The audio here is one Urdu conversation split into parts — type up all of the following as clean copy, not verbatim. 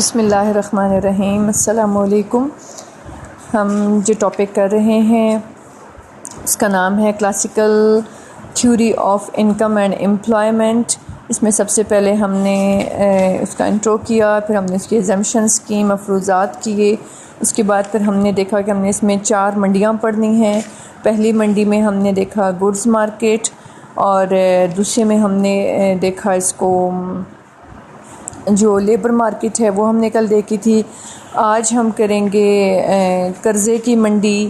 بسم اللہ الرحمن الرحیم۔ السلام علیکم۔ ہم جو ٹاپک کر رہے ہیں اس کا نام ہے classical theory of income and employment. اس میں سب سے پہلے ہم نے اس کا انٹرو کیا، پھر ہم نے اس کی ایگزمپشنز کی، مفروضات کیے، اس کے بعد پھر ہم نے دیکھا کہ ہم نے اس میں 4 منڈیاں پڑھنی ہیں۔ پہلی منڈی میں ہم نے دیکھا گڈز مارکیٹ، اور دوسرے میں ہم نے دیکھا اس کو جو لیبر مارکیٹ ہے وہ ہم نے کل دیکھی تھی۔ آج ہم کریں گے قرضے کی منڈی،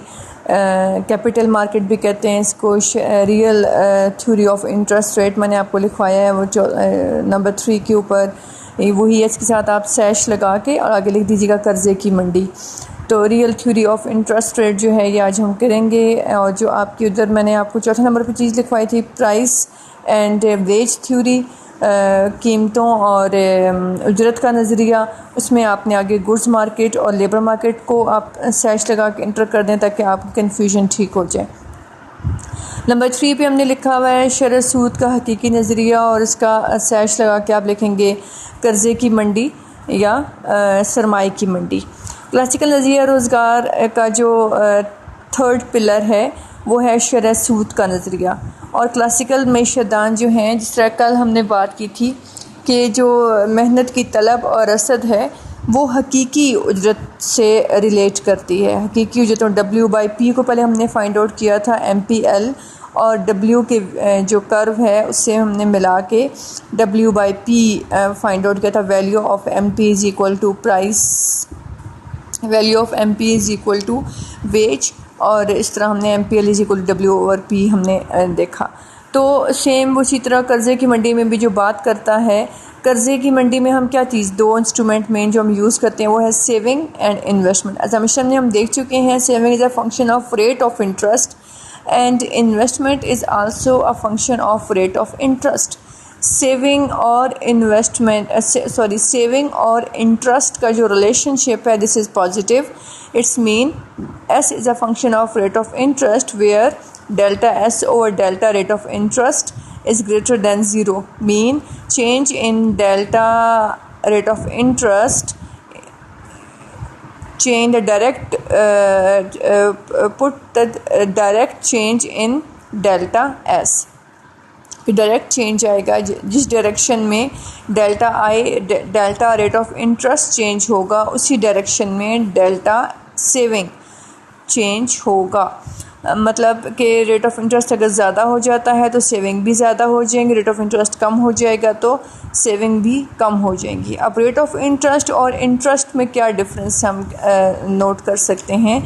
کیپٹل مارکیٹ بھی کہتے ہیں اس کو، real theory of interest rate میں نے آپ کو لکھوایا ہے وہ نمبر 3 کے اوپر، وہی ہے، اس کے ساتھ آپ سیش لگا کے اور آگے لکھ دیجیے گا قرضے کی منڈی۔ تو real theory of interest rate جو ہے یہ آج ہم کریں گے۔ اور جو آپ کی ادھر میں نے آپ کو 4 نمبر پہ چیز لکھوائی تھی پرائس اینڈ ویج تھیوری، قیمتوں اور اجرت کا نظریہ، اس میں آپ نے آگے گڈز مارکیٹ اور لیبر مارکیٹ کو آپ سیش لگا کے انٹر کر دیں تاکہ آپ کی کنفیوژن ٹھیک ہو جائے۔ نمبر 3 پہ ہم نے لکھا ہوا ہے شرح سود کا حقیقی نظریہ، اور اس کا سیش لگا کے آپ لکھیں گے قرضے کی منڈی یا سرمائے کی منڈی۔ کلاسیکل نظریہ روزگار کا جو 3rd پلر ہے وہ ہے شرح سود کا نظریہ۔ اور کلاسیکل معیشت دان جو ہیں، جس طرح کل ہم نے بات کی تھی کہ جو محنت کی طلب اور رصد ہے وہ حقیقی اجرت سے ریلیٹ کرتی ہے۔ حقیقی اجرت اور W/P کو پہلے ہم نے فائنڈ آؤٹ کیا تھا، MPL، اور W کے جو کرو ہے اس سے ہم نے ملا کے W/P فائنڈ آؤٹ کیا تھا۔ Value of MP is equal to price, value of MP is equal to wage, اور اس طرح ہم نے MPL is equal to W/P ہم نے دیکھا۔ تو سیم اسی طرح قرضے کی منڈی میں بھی جو بات کرتا ہے، قرضے کی منڈی میں ہم کیا چیز 2 انسٹرومنٹ مین جو ہم یوز کرتے ہیں وہ ہے سیونگ اینڈ انویسٹمنٹ۔ اسمپشن میں ہم دیکھ چکے ہیں saving is a function of rate of interest and investment is also a function of rate of interest. Saving اور انٹرسٹ کا جو ریلیشن شپ ہے this is positive, it's mean S is a function of rate of interest where delta S over delta rate of interest is greater than 0, mean change in delta rate of interest change the direct put the direct change in delta S، direct change آئے گا جس ڈائریکشن میں delta rate of interest change ہوگا اسی ڈائریکشن میں ڈیلٹا سیونگ چینج ہوگا۔ مطلب کہ ریٹ آف انٹرسٹ اگر زیادہ ہو جاتا ہے تو سیونگ بھی زیادہ ہو جائیں گی، ریٹ آف انٹرسٹ کم ہو جائے گا تو سیونگ بھی کم ہو جائیں گی۔ اب ریٹ آف انٹرسٹ اور انٹرسٹ میں کیا ڈفرینس ہم نوٹ کر سکتے ہیں،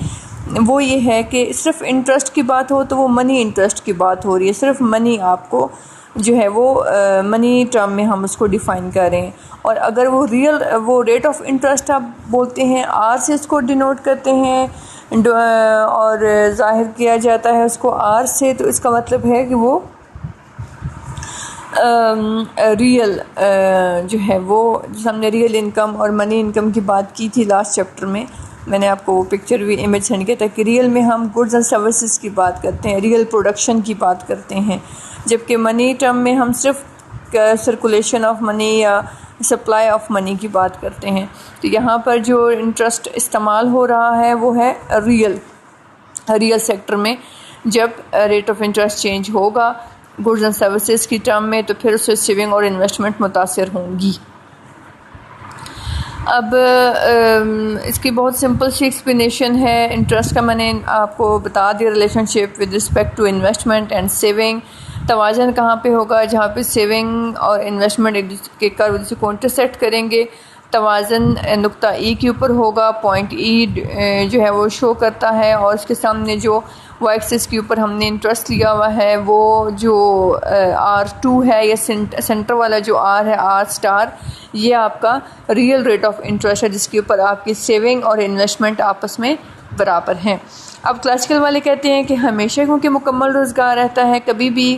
وہ یہ ہے کہ صرف انٹرسٹ کی بات ہو تو وہ منی انٹرسٹ کی بات ہو رہی ہے، صرف منی آپ کو جو ہے وہ منی ٹرم میں ہم اس کو ڈیفائن کریں، اور اگر وہ ریٹ آف انٹرسٹ آپ بولتے ہیں R سے اس کو ڈینوٹ کرتے ہیں اور ظاہر کیا جاتا ہے اس کو R سے، تو اس کا مطلب ہے کہ وہ ریئل جو ہے وہ جس ہم نے ریئل انکم اور منی انکم کی بات کی تھی لاسٹ چیپٹر میں نے آپ کو وہ پکچر بھی امیج سینڈ کیا تھا کہ ریئل میں ہم گڈز اینڈ سروسز کی بات کرتے ہیں، ریئل پروڈکشن کی بات کرتے ہیں، جبکہ منی ٹرم میں ہم صرف سرکولیشن آف منی یا سپلائی آف منی کی بات کرتے ہیں۔ تو یہاں پر جو انٹرسٹ استعمال ہو رہا ہے وہ ہے ریئل سیکٹر میں، جب ریٹ آف انٹرسٹ چینج ہوگا گڈز اینڈ سروسز کی ٹرم میں تو پھر اس سے سیونگ اور انویسٹمنٹ متاثر ہوں گی۔ اب اس کی بہت سمپل سی ایکسپلینیشن ہے انٹرسٹ کا، میں نے آپ کو بتا دیا relationship with respect to investment and saving. توازن کہاں پہ ہوگا، جہاں پہ سیونگ اور انویسٹمنٹ ایک دوسرے کے کرو کو انٹرسیکٹ کریں گے۔ توازن نقطہ E کے اوپر ہوگا، پوائنٹ E جو ہے وہ شو کرتا ہے، اور اس کے سامنے جو وہ ایکسس کے اوپر ہم نے انٹرسٹ لیا ہوا ہے وہ جو R2 ہے یا سینٹر والا جو R ہے R*، یہ آپ کا ریئل ریٹ آف انٹرسٹ ہے جس کے اوپر آپ کی سیونگ اور انویسٹمنٹ آپس میں برابر ہیں۔ اب کلاسیکل والے کہتے ہیں کہ ہمیشہ کیونکہ مکمل روزگار رہتا ہے کبھی بھی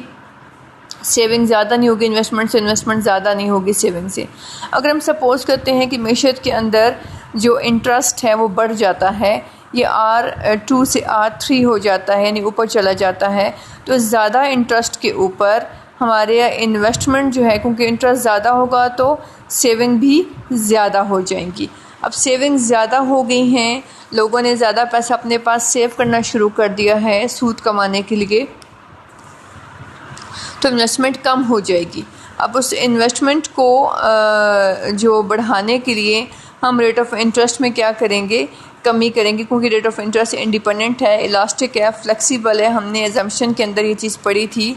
سیونگ زیادہ نہیں ہوگی انویسٹمنٹ سے، انویسٹمنٹ زیادہ نہیں ہوگی سیونگ سے۔ اگر ہم سپوز کرتے ہیں کہ معیشت کے اندر جو انٹرسٹ ہے وہ بڑھ جاتا ہے، یہ R2 سے R3 ہو جاتا ہے، یعنی اوپر چلا جاتا ہے، تو زیادہ انٹرسٹ کے اوپر ہمارے انویسٹمنٹ جو ہے کیونکہ انٹرسٹ زیادہ ہوگا تو سیونگ بھی زیادہ ہو جائیں گی. اب سیونگ زیادہ ہو گئی ہیں, لوگوں نے زیادہ پیسہ اپنے پاس سیو کرنا شروع کر دیا ہے سود کمانے کے لیے, تو انویسٹمنٹ کم ہو جائے گی. اب اس انویسٹمنٹ کو جو بڑھانے کے لیے ہم ریٹ آف انٹرسٹ میں کیا کریں گے, کمی کریں گے, کیونکہ ریٹ آف انٹرسٹ انڈیپینڈنٹ ہے, الاسٹک ہے, فلیکسیبل ہے. ہم نے ایزمپشن کے اندر یہ چیز پڑھی تھی.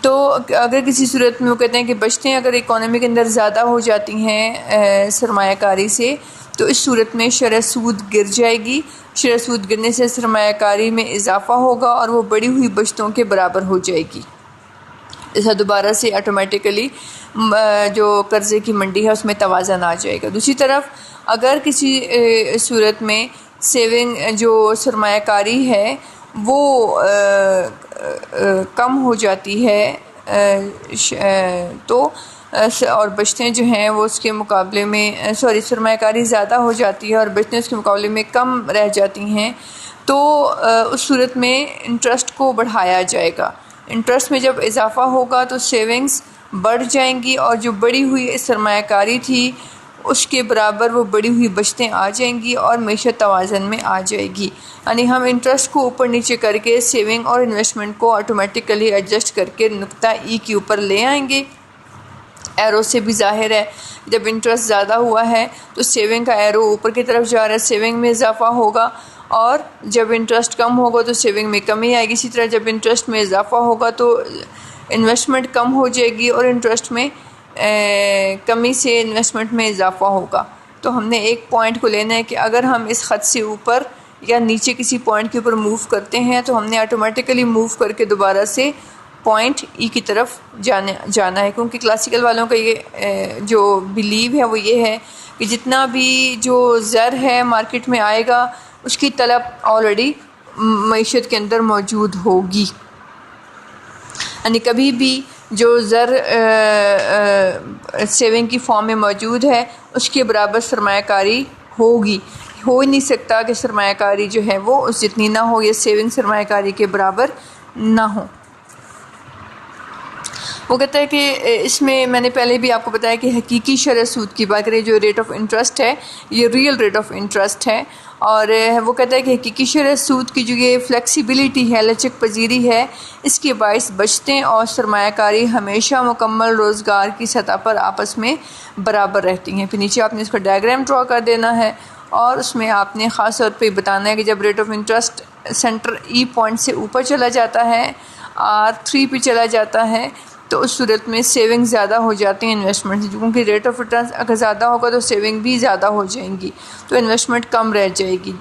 تو اگر کسی صورت میں وہ کہتے ہیں کہ بچتیں اگر اکانومی کے اندر زیادہ ہو جاتی ہیں سرمایہ کاری سے, تو اس صورت میں شرح سود گر جائے گی. شرح سود گرنے سے سرمایہ کاری میں اضافہ ہوگا اور وہ بڑھی ہوئی بچتوں کے برابر ہو جائے گی. ایسا دوبارہ سے آٹومیٹیکلی جو قرضے کی منڈی ہے اس میں توازن آ جائے گا. دوسری طرف اگر کسی صورت میں سیونگ جو سرمایہ کاری ہے وہ کم ہو جاتی ہے تو اور بچتیں جو ہیں وہ اس کے مقابلے میں سرمایہ کاری زیادہ ہو جاتی ہے اور بچتیں اس کے مقابلے میں کم رہ جاتی ہیں, تو اس صورت میں انٹرسٹ کو بڑھایا جائے گا. انٹرسٹ میں جب اضافہ ہوگا تو سیونگز بڑھ جائیں گی اور جو بڑی ہوئی سرمایہ کاری تھی اس کے برابر وہ بڑی ہوئی بچتیں آ جائیں گی اور معیشت توازن میں آ جائے گی. یعنی ہم انٹرسٹ کو اوپر نیچے کر کے سیونگ اور انویسٹمنٹ کو آٹومیٹیکلی ایڈجسٹ کر کے نقطہ ای کے اوپر لے آئیں گے. ایرو سے بھی ظاہر ہے جب انٹرسٹ زیادہ ہوا ہے تو سیونگ کا ایرو اوپر کی طرف جا رہا ہے, سیونگ میں اضافہ ہوگا, اور جب انٹرسٹ کم ہوگا تو سیونگ میں کمی آئے گی. اسی طرح جب انٹرسٹ میں اضافہ ہوگا تو انویسٹمنٹ کم ہو جائے گی اور انٹرسٹ میں کمی سے انویسٹمنٹ میں اضافہ ہوگا. تو ہم نے ایک پوائنٹ کو لینا ہے کہ اگر ہم اس خط سے اوپر یا نیچے کسی پوائنٹ کے اوپر موو کرتے ہیں تو ہم نے آٹومیٹیکلی موو کر کے دوبارہ سے پوائنٹ ای کی طرف جانا ہے, کیونکہ کلاسیکل والوں کا یہ جو بلیو ہے وہ یہ ہے کہ جتنا بھی جو زر ہے مارکیٹ میں آئے گا اس کی طلب آلریڈی معیشت کے اندر موجود ہوگی. یعنی کبھی بھی جو زر سیونگ کی فارم میں موجود ہے اس کے برابر سرمایہ کاری ہوگی. ہو ہی نہیں سکتا کہ سرمایہ کاری جو ہے وہ اس جتنی نہ ہو یا سیونگ سرمایہ کاری کے برابر نہ ہو. وہ کہتا ہے کہ اس میں نے پہلے بھی آپ کو بتایا کہ حقیقی شرح سود کی بات کریں, جو ریٹ آف انٹرسٹ ہے یہ ریئل ریٹ آف انٹرسٹ ہے, اور وہ کہتا ہے کہ حقیقی شرح سود کی جو یہ فلیکسیبلٹی ہے, لچک پذیری ہے, اس کے باعث بچتیں اور سرمایہ کاری ہمیشہ مکمل روزگار کی سطح پر آپس میں برابر رہتی ہیں. پھر نیچے آپ نے اس کا ڈائیگرام ڈرا کر دینا ہے اور اس میں آپ نے خاص طور پہ بتانا ہے کہ جب rate of interest centre E point سے اوپر چلا جاتا ہے, R3 پہ چلا جاتا ہے, تو اس صورت میں سیونگ زیادہ ہو جاتی ہیں انویسٹمنٹ سے, کیونکہ ریٹ آف ریٹرن اگر زیادہ ہوگا تو سیونگ بھی زیادہ ہو جائیں گی, تو انویسٹمنٹ کم رہ جائے گی.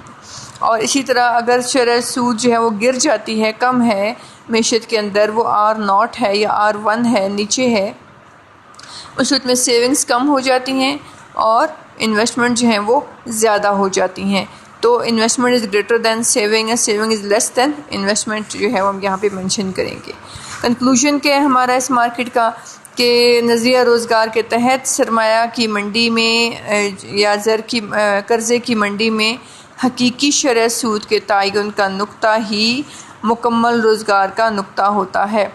اور اسی طرح اگر شرح سود جو ہے وہ گر جاتی ہے, کم ہے معیشت کے اندر, وہ R0 ہے یا R1 ہے, نیچے ہے, اس صورت میں سیونگز کم ہو جاتی ہیں اور انویسٹمنٹ جو ہیں وہ زیادہ ہو جاتی ہیں. تو investment is greater than saving ہے, سیونگ از لیس دین انویسٹمنٹ جو ہے وہ ہم یہاں پہ مینشن کریں گے. کنکلوژن کیا ہے ہمارا اس مارکیٹ کا, کہ نظریہ روزگار کے تحت سرمایہ کی منڈی میں یا قرضے کی منڈی میں حقیقی شرح سود کے تعین کا نقطہ ہی مکمل روزگار کا نقطہ ہوتا ہے.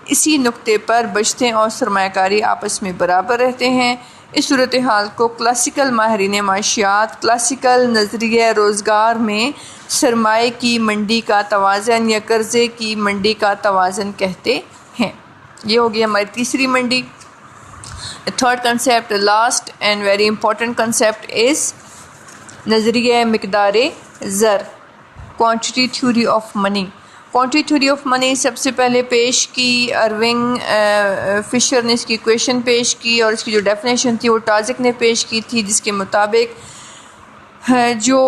اسی نقطے پر بچتیں اور سرمایہ کاری آپس میں برابر رہتے ہیں. اس صورتحال کو کلاسیکل ماہرین معاشیات کلاسیکل نظریہ روزگار میں سرمایہ کی منڈی کا توازن یا قرضے کی منڈی کا توازن کہتے ہیں. یہ ہوگی ہماری تیسری منڈی. Third concept, last and very important concept is نظریہ مقدار زر, quantity theory of money. Quantity theory of money سب سے پہلے پیش کی ارونگ فشر نے, اس کی ایکویشن پیش کی اور اس کی جو ڈیفینیشن تھی وہ ٹازک نے پیش کی تھی, جس کے مطابق جو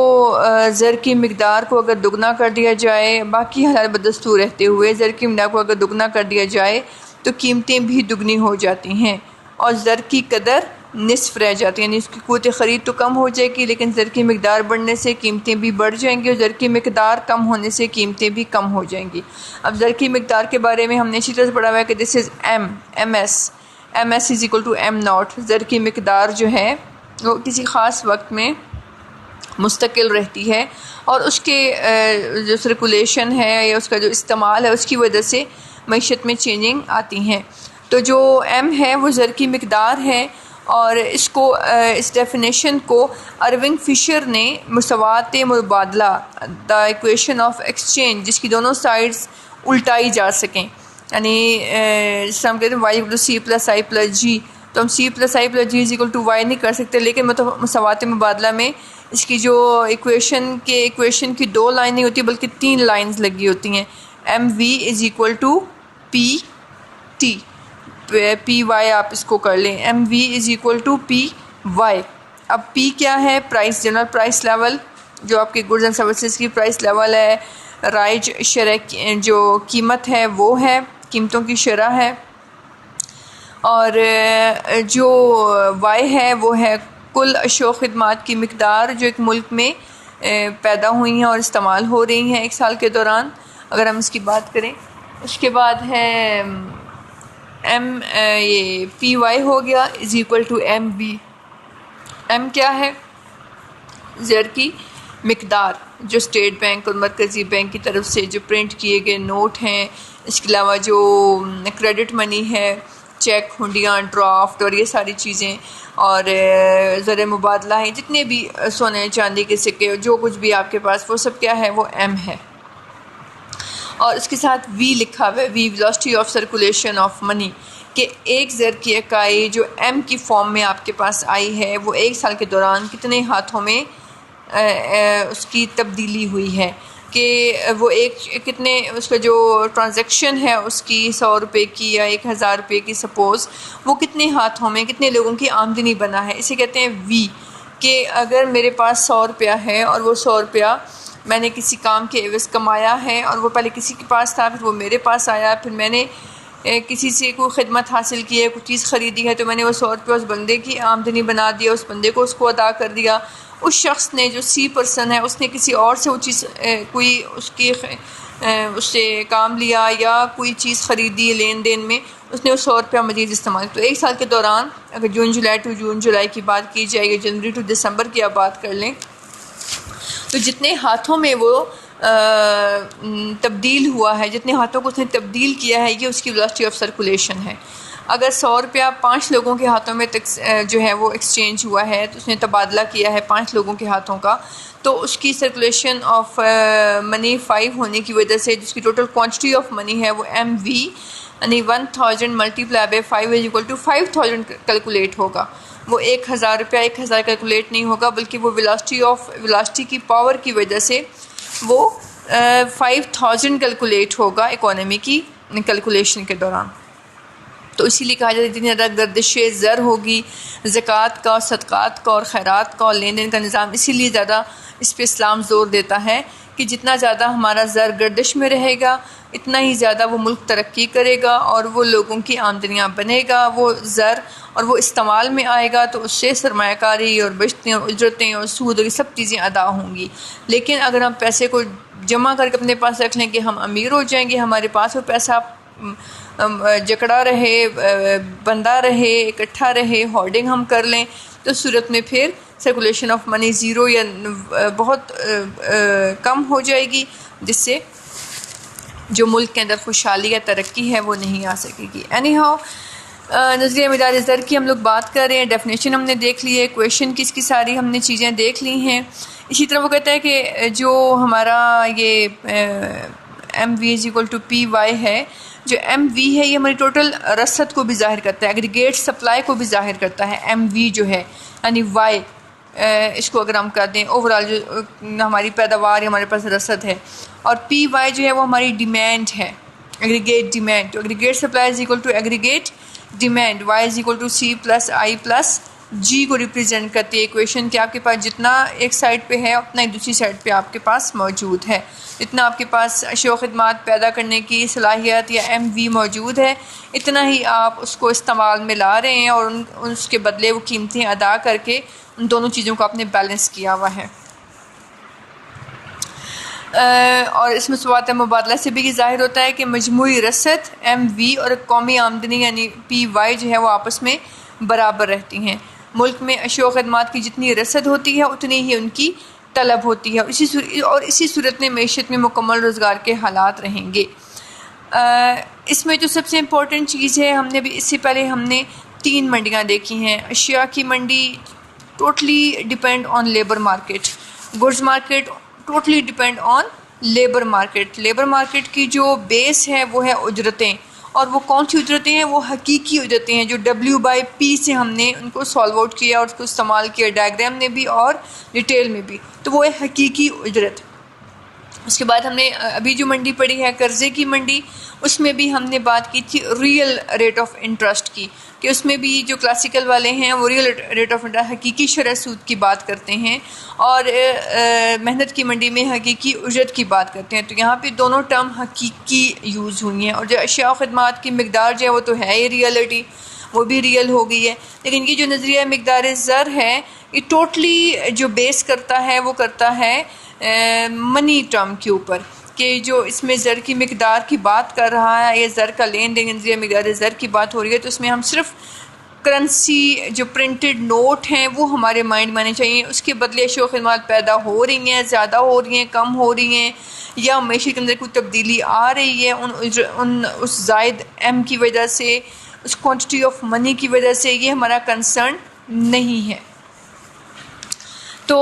زر کی مقدار کو اگر دگنا کر دیا جائے, باقی حالات بدستور رہتے ہوئے زر کی مقدار کو اگر دگنا کر دیا جائے تو قیمتیں بھی دگنی ہو جاتی ہیں اور زر کی قدر نصف رہ جاتی ہے. یعنی اس کی قوت خرید تو کم ہو جائے گی لیکن زر کی مقدار بڑھنے سے قیمتیں بھی بڑھ جائیں گی اور زر کی مقدار کم ہونے سے قیمتیں بھی کم ہو جائیں گی. اب زر کی مقدار کے بارے میں ہم نے اسی طرح سے پڑھا ہوا ہے کہ this is M S is equal to M naught. زر کی مقدار جو ہے وہ کسی خاص وقت میں مستقل رہتی ہے اور اس کے جو سرکولیشن ہے یا اس کا جو استعمال ہے اس کی وجہ سے معیشت میں چینجنگ آتی ہیں. تو جو ایم ہے وہ زر کی مقدار ہے، اور اس ڈیفینیشن کو ارونگ فشر نے مساوات مبادلہ دا ایکویشن آف ایکسچینج، جس کی دونوں سائڈز الٹائی جا سکیں، یعنی جس ہم کہتے ہیں Y equal to C plus I plus G, تو ہم C plus I plus G is equal to Y نہیں کر سکتے، لیکن مساوات مبادلہ میں اس کی جو ایکویشن کی 2 لائن نہیں ہوتی بلکہ 3 لائنز لگی ہوتی ہیں. M V is equal to P T, P Y آپ اس کو کر لیں، M V is equal to P Y. اب پی کیا ہے؟ پرائس، جنرل پرائس لیول، جو آپ کے گڈز اینڈ سروسز کی پرائس لیول ہے. رائج شرح جو قیمت ہے وہ ہے، قیمتوں کی شرح ہے. اور جو وائی ہے وہ ہے کل اشیاء و خدمات کی مقدار جو ایک ملک میں پیدا ہوئی ہیں اور استعمال ہو رہی ہیں ایک سال کے دوران، اگر ہم اس کی بات کریں. اس کے بعد ہے یہ پی وائی ہو گیا is equal to M V. M کیا ہے؟ زر کی مقدار، جو اسٹیٹ بینک اور مرکزی بینک کی طرف سے جو پرنٹ کیے گئے نوٹ ہیں، اس کے علاوہ جو کریڈٹ منی ہے، چیک، ہنڈیاں، ڈرافٹ اور یہ ساری چیزیں، اور زر مبادلہ ہیں، جتنے بھی سونے چاندی کے سکے، جو کچھ بھی آپ کے پاس، وہ سب کیا ہے؟ وہ ایم ہے. اور اس کے ساتھ وی لکھا ہوا ہے، V velocity of circulation of money, کہ ایک زر کی اکائی جو ایم کی فارم میں آپ کے پاس آئی ہے وہ ایک سال کے دوران کتنے ہاتھوں میں اس کی تبدیلی ہوئی ہے، کہ وہ کتنے، اس کا جو ٹرانزیکشن ہے اس کی 100 روپے کی یا 1000 روپے کی، سپوز وہ کتنے ہاتھوں میں کتنے لوگوں کی آمدنی بنا ہے. اسے کہتے ہیں وی، کہ اگر میرے پاس 100 روپیہ ہے اور وہ 100 روپیہ میں نے کسی کام کے عوض کمایا ہے، اور وہ پہلے کسی کے پاس تھا، پھر وہ میرے پاس آیا، پھر میں نے کسی سے کوئی خدمت حاصل کی ہے، کوئی چیز خریدی ہے، تو میں نے وہ 100 روپیہ اس بندے کی آمدنی بنا دیا، اس بندے کو اس کو ادا کر دیا. اس شخص نے، جو سی پرسن ہے، اس نے کسی اور سے وہ چیز کوئی اس سے کام لیا یا کوئی چیز خریدی لین دین میں، اس نے وہ 100 روپیہ مزید استعمال کیا. تو ایک سال کے دوران اگر جون جولائی کی بات کی جائے، یا جنوری ٹو دسمبر کی آپ بات کر لیں، تو جتنے ہاتھوں میں وہ تبدیل ہوا ہے، جتنے ہاتھوں کو اس نے تبدیل کیا ہے، یہ اس کی ویلوسٹی آف سرکولیشن ہے. اگر 100 روپیہ 5 لوگوں کے ہاتھوں میں جو ہے وہ ایکسچینج ہوا ہے، تو اس نے تبادلہ کیا ہے 5 لوگوں کے ہاتھوں کا، تو اس کی سرکولیشن آف منی 5 ہونے کی وجہ سے جس کی ٹوٹل کوانٹٹی آف منی ہے وہ ایم وی، یعنی 1000 multiply by 5 is equal to 5000 calculate ہوگا. وہ 1000 روپیہ 1000 کیلکولیٹ نہیں ہوگا، بلکہ وہ ویلوسٹی کی پاور کی وجہ سے وہ 5000 کیلکولیٹ ہوگا اکانومی کی کیلکولیشن کے دوران. تو اسی لیے کہا جاتا ہے جتنی زیادہ گردش زر ہوگی، زکوٰۃ کا، صدقات کا اور خیرات کا اور لین دین کا نظام، اسی لیے زیادہ اس پہ اسلام زور دیتا ہے کہ جتنا زیادہ ہمارا زر گردش میں رہے گا، اتنا ہی زیادہ وہ ملک ترقی کرے گا اور وہ لوگوں کی آمدنیاں بنے گا، وہ زر اور وہ استعمال میں آئے گا، تو اس سے سرمایہ کاری اور بچتیں اور اجرتیں اور سود اور یہ سب چیزیں ادا ہوں گی. لیکن اگر ہم پیسے کو جمع کر کے اپنے پاس رکھ لیں کہ ہم امیر ہو جائیں گے، ہمارے پاس وہ پیسہ جکڑا رہے، بندہ رہے، اکٹھا رہے، ہولڈنگ ہم کر لیں، تو صورت میں پھر سرکولیشن آف منی زیرو یا بہت کم ہو جائے گی، جس سے جو ملک کے اندر خوشحالی یا ترقی ہے وہ نہیں آ سکے گی. اینی ہاؤ، نظریہ مدار زر کی ہم لوگ بات کر رہے ہیں، ڈیفینیشن ہم نے دیکھ لی ہے، کویشچن کی اس کی ساری ہم نے چیزیں دیکھ لی ہیں. اسی طرح وہ کہتا ہے کہ جو ہمارا یہ M V is equal to P Y ہے، جو ایم وی ہے یہ ہماری ٹوٹل رسد کو بھی ظاہر کرتا ہے، ایگریگیٹ سپلائی کو بھی ظاہر کرتا ہے. ایم وی جو ہے یعنی وائی، اس کو اگر ہم کر دیں اوور آل جو ہماری پیداوار ہمارے پاس رسد ہے، اور پی وائی جو ہے وہ ہماری ڈیمانڈ ہے، ایگریگیٹ ڈیمانڈ. تو aggregate supply is equal to aggregate demand, Y is equal to C plus I plus G کو ریپرزینٹ کرتی ہے ایکویشن، کہ آپ کے پاس جتنا ایک سائڈ پہ ہے اتنا ہی دوسری سائڈ پہ آپ کے پاس موجود ہے. اتنا آپ کے پاس اشیاء و خدمات پیدا کرنے کی صلاحیت یا ایم وی موجود ہے، اتنا ہی آپ اس کو استعمال میں لا رہے ہیں، اور اس کے بدلے وہ قیمتیں ادا کر کے ان دونوں چیزوں کو آپ نے بیلنس کیا ہوا ہے. اور اس مساوات مبادلہ سے بھی یہ ظاہر ہوتا ہے کہ مجموعی رسد ایم وی اور قومی آمدنی یعنی پی وائی جو ہے وہ آپس میں برابر رہتی ہیں. ملک میں اشیاء و خدمات کی جتنی رسد ہوتی ہے اتنی ہی ان کی طلب ہوتی ہے، اور اسی صورت میں معیشت میں مکمل روزگار کے حالات رہیں گے. اس میں جو سب سے امپورٹنٹ چیز ہے، ہم نے بھی اس سے پہلے ہم نے 3 منڈیاں دیکھی ہیں. اشیاء کی منڈی totally depend on labour market. Goods market totally depend on labour market. Labour market کی جو بیس ہے وہ ہے اجرتیں، اور وہ کون سی اجرتیں ہیں؟ وہ حقیقی اجرتیں ہیں جو W/P سے ہم نے ان کو سالو آؤٹ کیا اور اس کو استعمال کیا ڈائیگرام میں بھی اور ڈیٹیل میں بھی. تو وہ ہے حقیقی اجرت. اس کے بعد ہم نے ابھی جو منڈی پڑھی ہے قرضے کی منڈی، اس میں بھی ہم نے بات کی تھی ریئل ریٹ آف انٹرسٹ کی، کہ اس میں بھی جو کلاسیکل والے ہیں وہ ریئل ریٹ آف انٹرسٹ حقیقی شرح سود کی بات کرتے ہیں، اور محنت کی منڈی میں حقیقی اجرت کی بات کرتے ہیں. تو یہاں پہ دونوں ٹرم حقیقی یوز ہوئی ہیں. اور جو اشیاء و خدمات کی مقدار جو ہے وہ تو ہے ہی ریئلٹی، وہ بھی ریئل ہو گئی ہے. لیکن یہ جو نظریہ مقدار زر ہے یہ ٹوٹلی جو بیس کرتا ہے وہ کرتا ہے منی ٹرم کے اوپر، کہ جو اس میں زر کی مقدار کی بات کر رہا ہے، یہ زر کا لین دین نظریہ مقدار زر کی بات ہو رہی ہے. تو اس میں ہم صرف کرنسی جو پرنٹڈ نوٹ ہیں وہ ہمارے مائنڈ میں آنے چاہیے. اس کے بدلے اشیاء و خدمات پیدا ہو رہی ہیں، زیادہ ہو رہی ہیں، کم ہو رہی ہیں، یا معیشت کے اندر کوئی تبدیلی آ رہی ہے اس زائد ایم کی وجہ سے، اس کوانٹٹی آف منی کی وجہ سے، یہ ہمارا کنسرن نہیں ہے. تو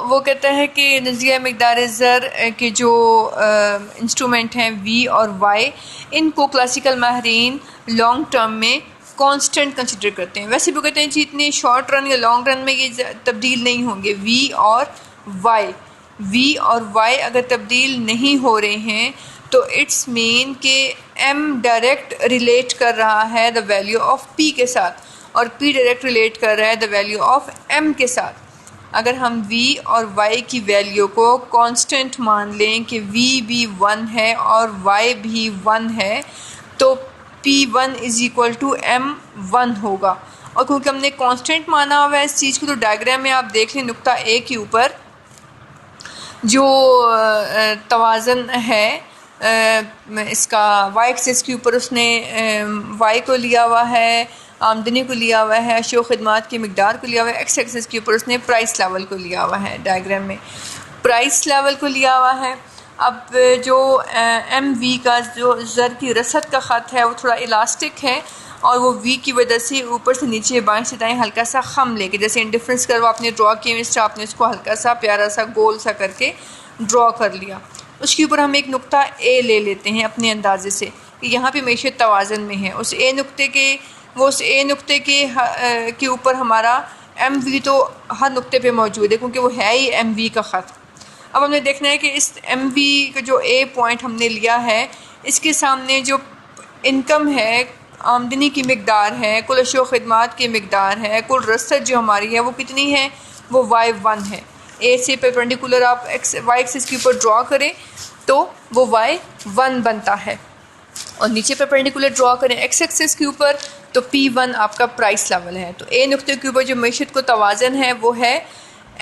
وہ کہتا ہے کہ نظریہ مقدار زر کے جو انسٹرومنٹ ہیں وی اور وائی، ان کو کلاسیکل ماہرین لانگ ٹرم میں کانسٹنٹ کنسیڈر کرتے ہیں. ویسے بھی کہتے ہیں جی اتنے شارٹ رن یا لانگ رن میں یہ تبدیل نہیں ہوں گے. وی اور وائی اگر تبدیل نہیں ہو رہے ہیں تو اٹس مین کہ ایم ڈائریکٹ ریلیٹ کر رہا ہے دا ویلیو آف پی کے ساتھ، اور پی ڈائریکٹ ریلیٹ کر رہا ہے دا ویلیو آف ایم کے ساتھ. اگر ہم وی اور وائی کی ویلیو کو کانسٹنٹ مان لیں کہ وی بھی 1 ہے اور وائی بھی 1 ہے، تو P1 = M1 ہوگا. اور کیونکہ ہم نے کانسٹنٹ مانا ہوا ہے اس چیز کو، تو ڈائیگرام میں آپ دیکھ لیں نقطہ اے کے اوپر جو توازن ہے اس کا وائی ایکسس کے اوپر، اس نے وائی کو لیا ہوا ہے، آمدنی کو لیا ہوا ہے، اشیاء و خدمات کی مقدار کو لیا ہوا ہے. ایکس ایکسس کے اوپر اس نے پرائس لیول کو لیا ہوا ہے. ڈائیگرام میں پرائس لیول کو لیا ہوا ہے. اب جو ایم وی کا جو زر کی رسد کا خط ہے وہ تھوڑا الاسٹک ہے، اور وہ وی کی وجہ سے اوپر سے نیچے بائیں سے دائیں ہلکا سا خم لے کے، جیسے انڈیفرنس کرو آپ نے ڈرا کیا اس سے آپ نے اس کو ہلکا سا پیارا سا گول سا کر کے ڈرا کر لیا. اس کے اوپر ہم ایک نقطہ اے لے لیتے ہیں اپنے اندازے سے کہ یہاں پہ معیشت توازن میں ہے. اس اے نقطے کے اوپر ہمارا ایم وی تو ہر نقطے پہ موجود ہے کیونکہ وہ ہے ہی ایم وی کا خط. اب ہم نے دیکھنا ہے کہ اس ایم وی کا جو اے پوائنٹ ہم نے لیا ہے اس کے سامنے جو انکم ہے، آمدنی کی مقدار ہے، کل اشیاء و خدمات کی مقدار ہے، کل رسد جو ہماری ہے وہ کتنی ہے؟ وہ Y1 ہے. اے سے پرپینڈیکولر آپ وائی ایکسس کے اوپر ڈرا کریں تو وہ Y1 بنتا ہے، اور نیچے پرپینڈیکولر ڈرا کریں ایکس ایکسس کے اوپر تو P1 آپ کا پرائس لیول ہے. تو اے نقطے کے اوپر جو معیشت کو توازن ہے وہ ہے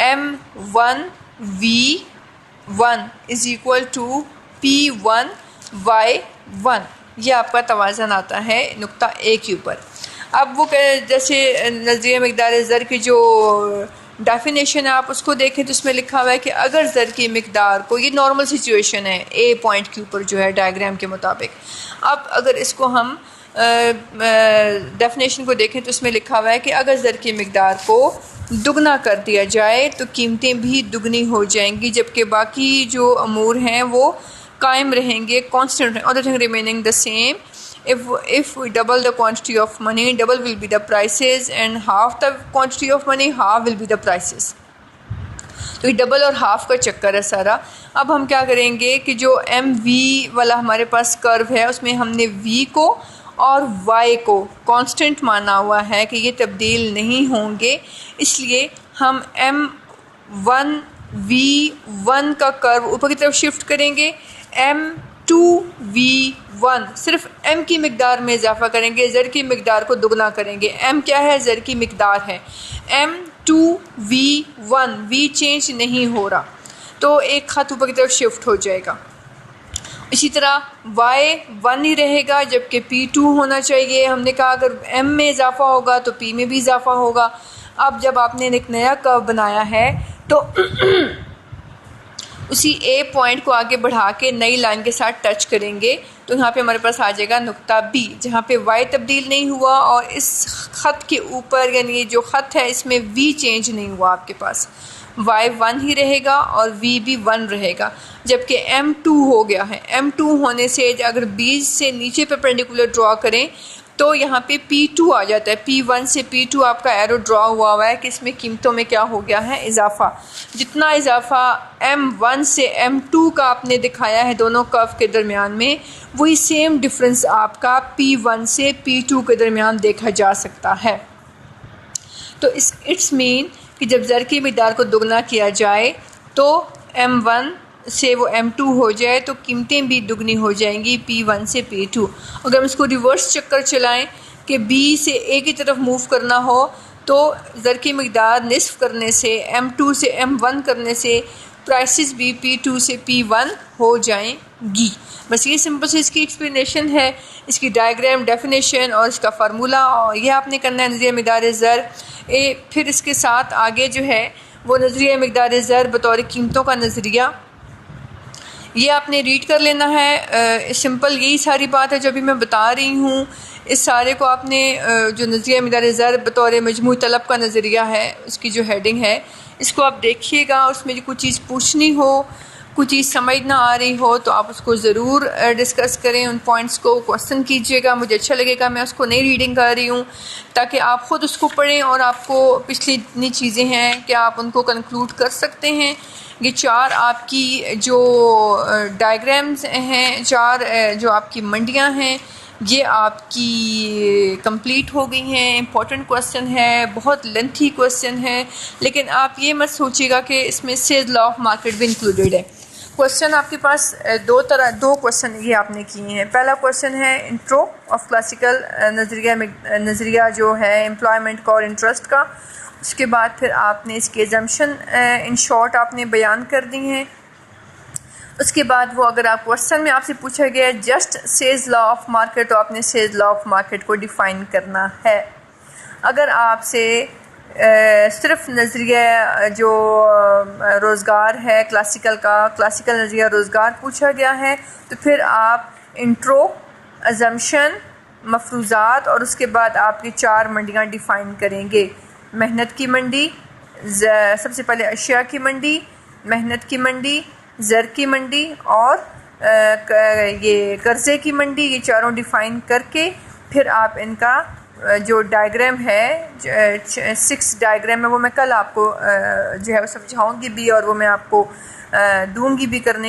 M1 V1 = P1 Y1. یہ آپ کا توازن آتا ہے نقطہ اے کے اوپر. اب وہ جیسے نظریہ مقدار زر کی جو ڈیفینیشن ہے آپ اس کو دیکھیں تو اس میں لکھا ہوا ہے کہ اگر زر کی مقدار کو، یہ نارمل سچویشن ہے اے پوائنٹ کے اوپر جو ہے ڈائیگرام کے مطابق، اب اگر اس کو ہم ڈیفینیشن کو دیکھیں تو اس میں لکھا ہوا ہے کہ اگر زر کی مقدار کو دگنا کر دیا جائے تو قیمتیں بھی دگنی ہو جائیں گی، جبکہ باقی جو امور ہیں وہ قائم رہیں گے، کانسٹنٹ ہیں. other thing remaining the same. If we double the quantity of money, double will be the prices, and half the quantity of money, half will be the prices. تو یہ ڈبل اور ہاف کا چکر ہے سارا. اب ہم کیا کریں گے کہ جو ایم وی والا ہمارے پاس کرو ہے اس میں ہم نے وی کو اور وائی کو کانسٹنٹ مانا ہوا ہے کہ یہ تبدیل نہیں ہوں گے، اس لیے ہم M1 V1 کا کرو اوپر کی طرف شفٹ کریں گے، M2 V1 صرف M کی مقدار میں اضافہ کریں گے، زر کی مقدار کو دگنا کریں گے. M کیا ہے؟ زر کی مقدار ہے. M2 V1 V چینج نہیں ہو رہا تو ایک خط اوپر کی طرف شفٹ ہو جائے گا. اسی طرح Y1 ہی رہے گا جبکہ P2 ہونا چاہیے. ہم نے کہا اگر M میں اضافہ ہوگا تو P میں بھی اضافہ ہوگا. اب جب آپ نے ایک نیا کرو بنایا ہے تو اسی اے پوائنٹ کو آگے بڑھا کے نئی لائن کے ساتھ ٹچ کریں گے تو یہاں پہ ہمارے پاس آ جائے گا نقطہ بی، جہاں پہ وائی تبدیل نہیں ہوا اور اس خط کے اوپر یعنی یہ جو خط ہے اس میں وی چینج نہیں ہوا، آپ کے پاس وائی 1 ہی رہے گا اور وی بھی 1 رہے گا، جبکہ ایم 2 ہو گیا ہے۔ ایم 2 ہونے سے اگر بی سے نیچے پرپینڈیکولر ڈرا کریں تو یہاں پہ P2 آ جاتا ہے، P1 سے P2 آپ کا ایرو ڈرا ہوا ہے کہ اس میں قیمتوں میں کیا ہو گیا ہے اضافہ۔ جتنا اضافہ M1 سے M2 کا آپ نے دکھایا ہے دونوں کرو کے درمیان میں، وہی سیم ڈفرنس آپ کا P1 سے P2 کے درمیان دیکھا جا سکتا ہے۔ تو اٹس مین کہ جب زر کی مقدار کو دگنا کیا جائے تو M1 سے وہ M2 ہو جائے تو قیمتیں بھی دگنی ہو جائیں گی P1 سے P2۔ اگر ہم اس کو ریورس چکر چلائیں کہ B سے A کی طرف موو کرنا ہو تو زر کی مقدار نصف کرنے سے، M2 سے M1 کرنے سے پرائسز بھی P2 سے P1 ہو جائیں گی۔ بس یہ سمپل سے اس کی ایکسپلینیشن ہے، اس کی ڈائیگرام، ڈیفینیشن اور اس کا فارمولا، اور یہ آپ نے کرنا ہے نظریہ مقدار زر۔ پھر اس کے ساتھ آگے جو ہے وہ نظریہ مقدار زر بطور قیمتوں کا نظریہ، یہ آپ نے ریڈ کر لینا ہے۔ سمپل یہی ساری بات ہے جو ابھی میں بتا رہی ہوں، اس سارے کو آپ نے جو نظریہ مقدار زر بطور مجموعی طلب کا نظریہ ہے، اس کی جو ہیڈنگ ہے اس کو آپ دیکھیے گا، اس میں جو کوئی چیز پوچھنی ہو، کوئی چیز سمجھ نہ آ رہی ہو تو آپ اس کو ضرور ڈسکس کریں، ان پوائنٹس کو کوسچن کیجیے گا، مجھے اچھا لگے گا، میں اس کو نئی ریڈنگ کر رہی ہوں تاکہ آپ خود اس کو پڑھیں اور آپ کو پچھلی اتنی چیزیں ہیں کہ آپ ان کو کنکلوڈ کر سکتے ہیں۔ یہ 4 آپ کی جو ڈائیگرامز ہیں، 4 جو آپ کی منڈیاں ہیں، یہ آپ کی کمپلیٹ ہو گئی ہیں۔ امپورٹنٹ کوسچن ہے، بہت لینتھی کوسچن ہے، لیکن آپ یہ مت سوچیے گا کہ اس میں سیز لا آف مارکیٹ بھی انکلوڈیڈ ہے۔ کوسچن آپ کے پاس دو کوسچن یہ آپ نے کیے ہیں۔ پہلا کوسچن ہے انٹرو آف کلاسیکل نظریہ جو ہے امپلائمنٹ کا اور انٹرسٹ کا، اس کے بعد پھر آپ نے اس کی ایزمپشن ان شارٹ آپ نے بیان کر دی ہیں۔ اس کے بعد وہ اگر آپ کوسچن میں آپ سے پوچھا گیا just Say's law of market تو آپ نے سیز لا آف مارکیٹ کو ڈیفائن کرنا ہے۔ اگر آپ سے صرف نظریہ جو روزگار ہے کلاسیکل کا، کلاسیکل نظریہ روزگار پوچھا گیا ہے تو پھر آپ انٹرو، ازمپشن، مفروضات اور اس کے بعد آپ کی 4 منڈیاں ڈیفائن کریں گے۔ محنت کی منڈی، سب سے پہلے اشیاء کی منڈی، محنت کی منڈی، زر کی منڈی اور یہ قرضے کی منڈی، یہ چاروں ڈیفائن کر کے پھر آپ ان کا جو ڈائیگرام ہے 6 ڈائیگرام ہے وہ میں کل آپ کو جو ہے وہ سمجھاؤں گی بھی، اور وہ میں آپ کو دوں گی بھی کرنے